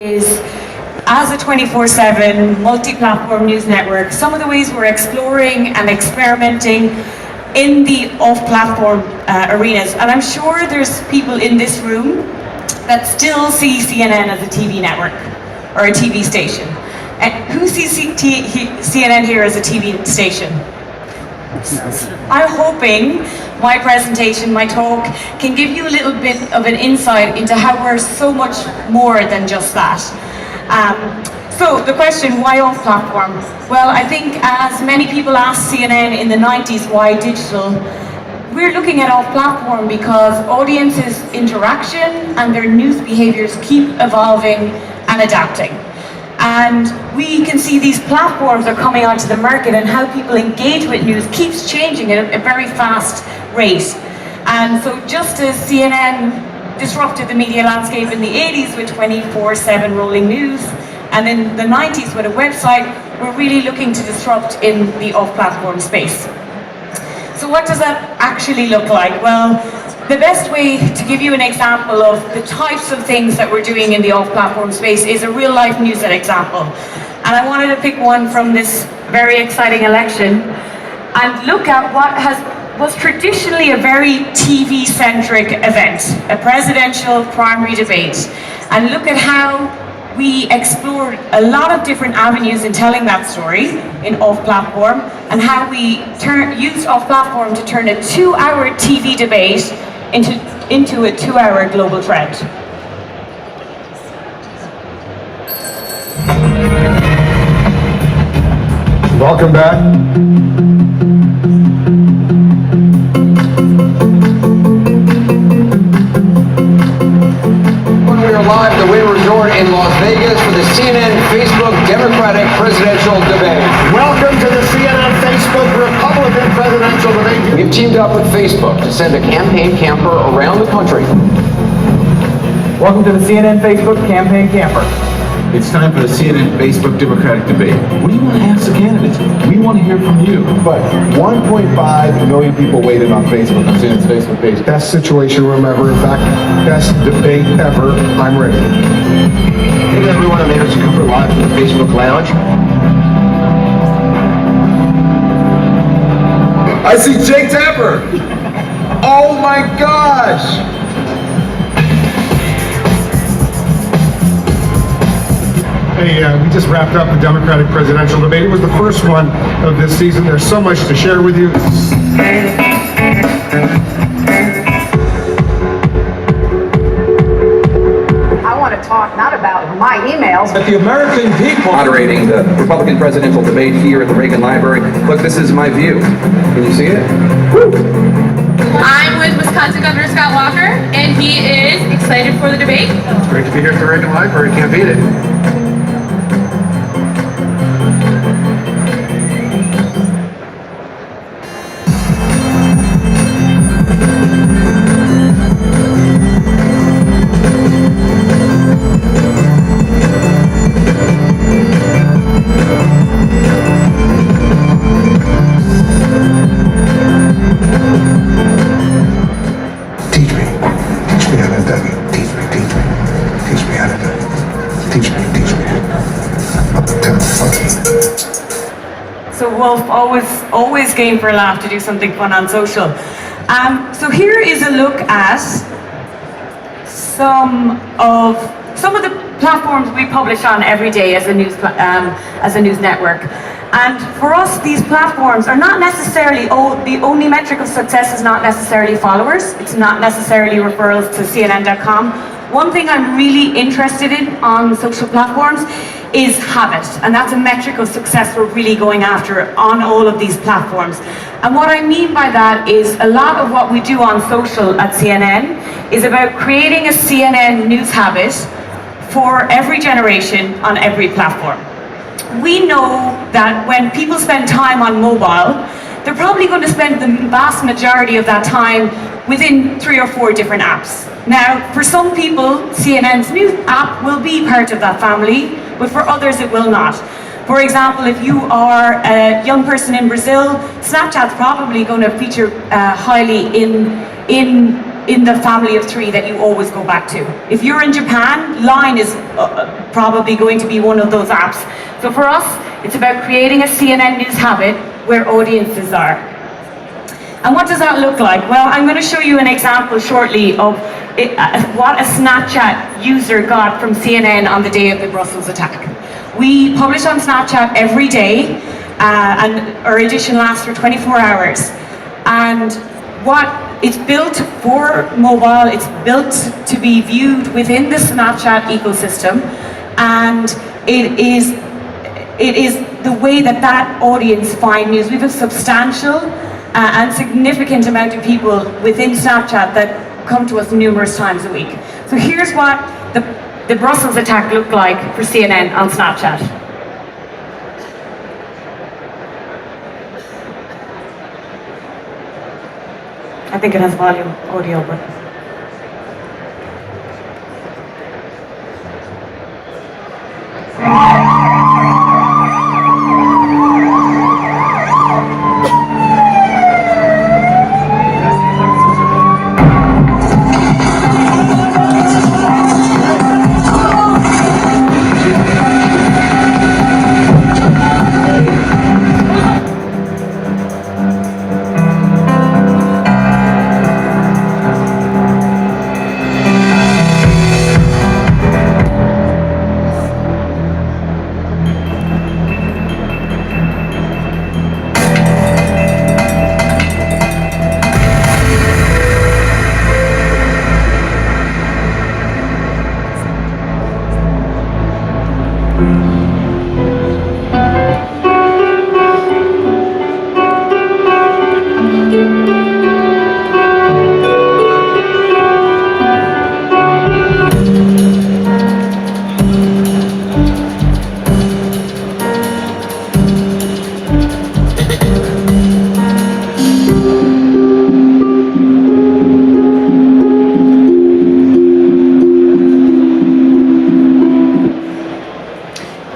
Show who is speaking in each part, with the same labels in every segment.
Speaker 1: is, as a 24/7 multi-platform news network, some of the ways we're exploring and experimenting in the off-platform arenas. And I'm sure there's people in this room that still see CNN as a TV network or a TV station. And who sees CNN here as a TV station? I'm hoping my presentation, my talk, can give you a little bit of an insight into how we're so much more than just that. So the question, why off-platform? Well, I think as many people asked CNN in the 90s, why digital? We're looking at off-platform because audiences' interaction and their news behaviors keep evolving and adapting. And we can see these platforms are coming onto the market, and how people engage with news keeps changing at a very fast rate. And so just as CNN disrupted the media landscape in the 80s with 24/7 rolling news, and in the 90s with a website, we're really looking to disrupt in the off-platform space. So what does that actually look like? Well, the best way to give you an example of the types of things that we're doing in the off-platform space is a real-life news example. And I wanted to pick one from this very exciting election and look at what was traditionally a very TV-centric event, a presidential primary debate, and look at how we explored a lot of different avenues in telling that story in off-platform, and how we used off-platform to turn a 2-hour TV debate into a 2-hour global trend.
Speaker 2: Welcome back.
Speaker 3: We are live at the Wynn Resort in Las Vegas for the CNN Facebook Democratic presidential debate.
Speaker 2: Welcome to the CNN Facebook Republican presidential debate.
Speaker 3: We've teamed up with Facebook to send a campaign camper around the country.
Speaker 4: Welcome to the CNN Facebook Campaign Camper.
Speaker 5: It's time for the CNN Facebook Democratic debate. What do you want to ask the candidates? We want to hear from you.
Speaker 2: But 1.5 million people waited on Facebook, on CNN's Facebook page. Best situation room ever. In fact, best debate ever. I'm ready.
Speaker 3: Hey everyone, I'm Anderson Cooper live from the Facebook Lounge.
Speaker 2: I see Jake Tapper. Oh my gosh. Hey, we just wrapped up the Democratic presidential debate. It was the first one of this season. There's so much to share with you.
Speaker 6: I want to talk not about my emails,
Speaker 5: But the American people...
Speaker 7: Moderating the Republican presidential debate here at the Reagan Library. Look, this is my view. Can you see it? Woo!
Speaker 8: I'm with Wisconsin Governor Scott Walker, and he is excited for the debate.
Speaker 3: It's great to be here at the Reagan Library. Can't beat it.
Speaker 1: So Wolf, always game for a laugh to do something fun on social. So here is a look at some of the platforms we publish on every day as a news network. And for us, these platforms are not necessarily, the only metric of success is not necessarily followers. It's not necessarily referrals to CNN.com. One thing I'm really interested in on social platforms is habit, and that's a metric of success we're really going after on all of these platforms. And what I mean by that is a lot of what we do on social at CNN is about creating a CNN news habit for every generation on every platform. We know that when people spend time on mobile, they're probably going to spend the vast majority of that time within 3 or 4 different apps. Now, for some people, CNN's news app will be part of that family, but for others it will not. For example, if you are a young person in Brazil, Snapchat's probably going to feature highly in in the family of three that you always go back to. If you're in Japan, Line is probably going to be one of those apps. So for us, it's about creating a CNN news habit where audiences are. And what does that look like? Well, I'm going to show you an example shortly of what a Snapchat user got from CNN on the day of the Brussels attack. We publish on Snapchat every day, and our edition lasts for 24 hours. And it's built for mobile, it's built to be viewed within the Snapchat ecosystem, and it is the way that audience find news. We have a substantial and significant amount of people within Snapchat that come to us numerous times a week. So here's what the Brussels attack looked like for CNN on Snapchat. I think it has volume audio, but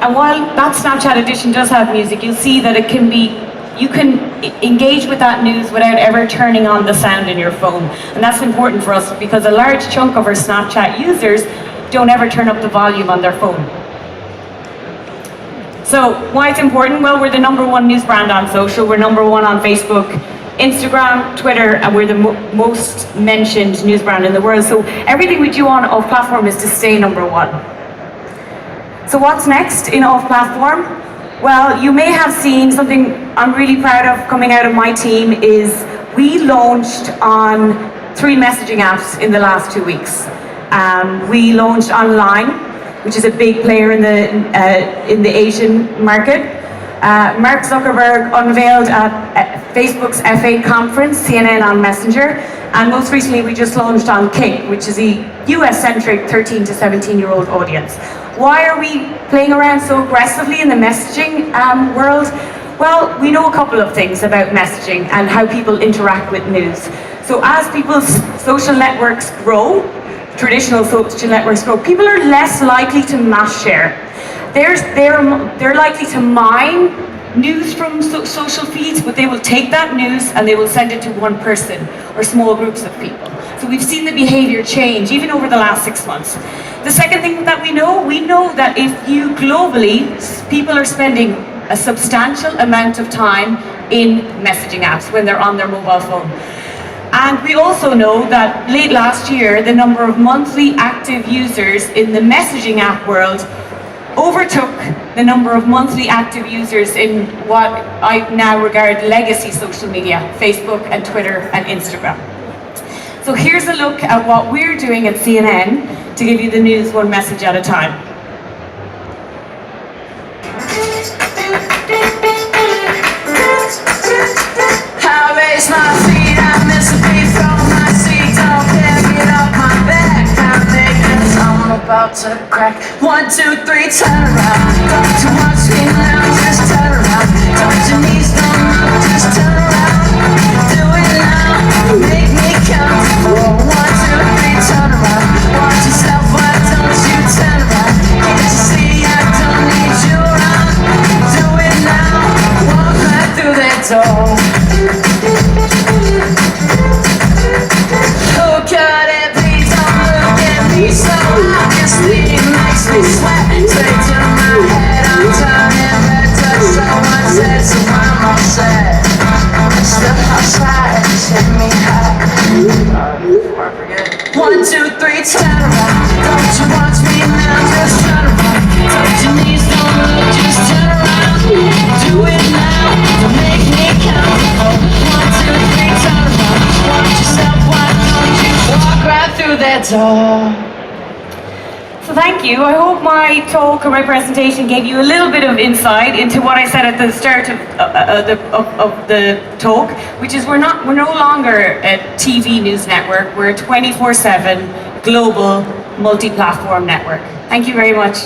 Speaker 1: and while that Snapchat edition does have music, you'll see that you can engage with that news without ever turning on the sound in your phone. And that's important for us because a large chunk of our Snapchat users don't ever turn up the volume on their phone. So why it's important? Well, we're the #1 news brand on social. We're #1 on Facebook, Instagram, Twitter, and we're the most mentioned news brand in the world. So everything we do on off-platform is to stay #1. So what's next in off-platform? Well, you may have seen something I'm really proud of coming out of my team is we launched on 3 messaging apps in the last 2 weeks. We launched on Line, which is a big player in the Asian market. Mark Zuckerberg unveiled at Facebook's FA conference, CNN on Messenger, and most recently we just launched on Kik, which is a US-centric 13 to 17-year-old audience. Why are we playing around so aggressively in the messaging world? Well, we know a couple of things about messaging and how people interact with news. So as people's social networks grow, traditional social networks grow, people are less likely to mass share. They're likely to mine news from social feeds, but they will take that news and they will send it to one person or small groups of people. So we've seen the behavior change even over the last 6 months. The second thing that we know that if you globally, people are spending a substantial amount of time in messaging apps when they're on their mobile phone. And we also know that late last year, the number of monthly active users in the messaging app world overtook the number of monthly active users in what I now regard legacy social media, Facebook and Twitter and Instagram. So here's a look at what we're doing at CNN to give you the news one message at a time.
Speaker 9: I raise my feet, I miss a beat from my seat. Don't care, get off my back. I'm making I'm about to crack. 1, 2, 3, turn around. Don't you watch me now, just turn around. Don't your knees don't move, just turn around. Do it now, make me count to 4. 1, 2, 3, turn around. Watch yourself, why don't you turn around? Can't you see I don't need you around? Do it now, walk right through that door. Okay. wet. Straight to my head, I'm turning red. Touch someone said, so I'm all set. Step outside, set me high. 1, 2, 3, turn around. Don't you watch me now, just turn around. Touch your knees, don't look, just turn around. Do it now, don't make me count. 1, 2, 3, turn around. Watch yourself, why don't you walk right through that door?
Speaker 1: So thank you. I hope my talk or my presentation gave you a little bit of insight into what I said at the start of the talk, which is we're no longer a TV news network. We're a 24/7 global multi-platform network. Thank you very much.